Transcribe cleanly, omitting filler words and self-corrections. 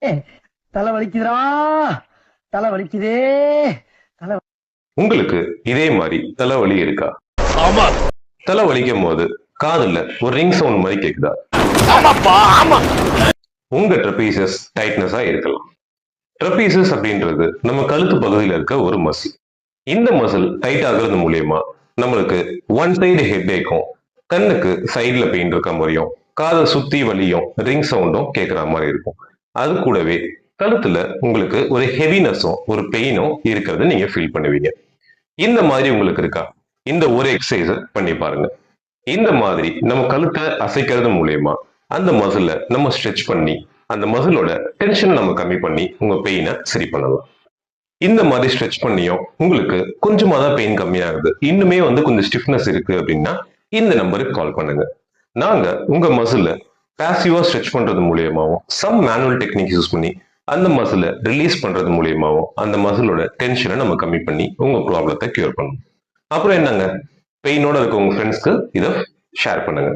தலை வலிக்குதுடா, தலை வலிக்குதே, தலை. உங்களுக்கு இதே மாதிரி தலைவலி இருக்கா? ஆமா. தலை வலிக்கும் போது காதுல ஒரு ரிங் சவுண்ட் மாதிரி கேக்குதா? ஆமாப்பா, ஆமா. உங்க ட்ரெபீசஸ் டைட்னஸா இருக்கலாம். ட்ரெபீசஸ் அப்படின்றது நம்ம கழுத்து பகுதியில் இருக்க ஒரு மசில். இந்த மசில் டைட் ஆகுறது மூலியமா நம்மளுக்கு ஒன் சைடு ஹெட் ஏக்கும், கண்ணுக்கு சைடுல பெயின் இருக்க மாதிரியும், காதை சுத்தி வலியும், ரிங் சவுண்டும் கேட்கிற மாதிரி இருக்கும். அது கூடவே கழுத்துல உங்களுக்கு ஒரு ஹெவினஸும் ஒரு பெயினும் இருக்கிறத நீங்க ஃபீல் பண்ணுவீங்க. இந்த மாதிரி உங்களுக்கு இருக்கா? இந்த ஒரு எக்ஸசைஸ பண்ணி பாருங்க. இந்த மாதிரி நம்ம கழுத்தை அசைக்கிறது மூலியமா அந்த மசில நம்ம ஸ்ட்ரெச் பண்ணி அந்த மசிலோட டென்ஷன் நம்ம கம்மி பண்ணி உங்க பெயினை சரி பண்ணலாம். இந்த மாதிரி ஸ்ட்ரெச் பண்ணியும் உங்களுக்கு கொஞ்சமா தான் பெயின் கம்மியாகுது, இன்னுமே கொஞ்சம் ஸ்டிஃப்னஸ் இருக்கு அப்படின்னா இந்த நம்பருக்கு கால் பண்ணுங்க. நாங்க உங்க மசில பாசிவா ஸ்ட்ரெச் பண்றது மூலியமாவும் சம் மேனுவல் டெக்னிக் யூஸ் பண்ணி அந்த மசில ரிலீஸ் பண்றது மூலியமாவும் அந்த மசிலோட டென்ஷனை நம்ம கம்மி பண்ணி உங்க ப்ராப்ளத்தை கியூர் பண்ணணும். அப்புறம் என்னங்க, பெயினோட இருக்க உங்க ஃப்ரெண்ட்ஸ்க்கு இதை ஷேர் பண்ணுங்க.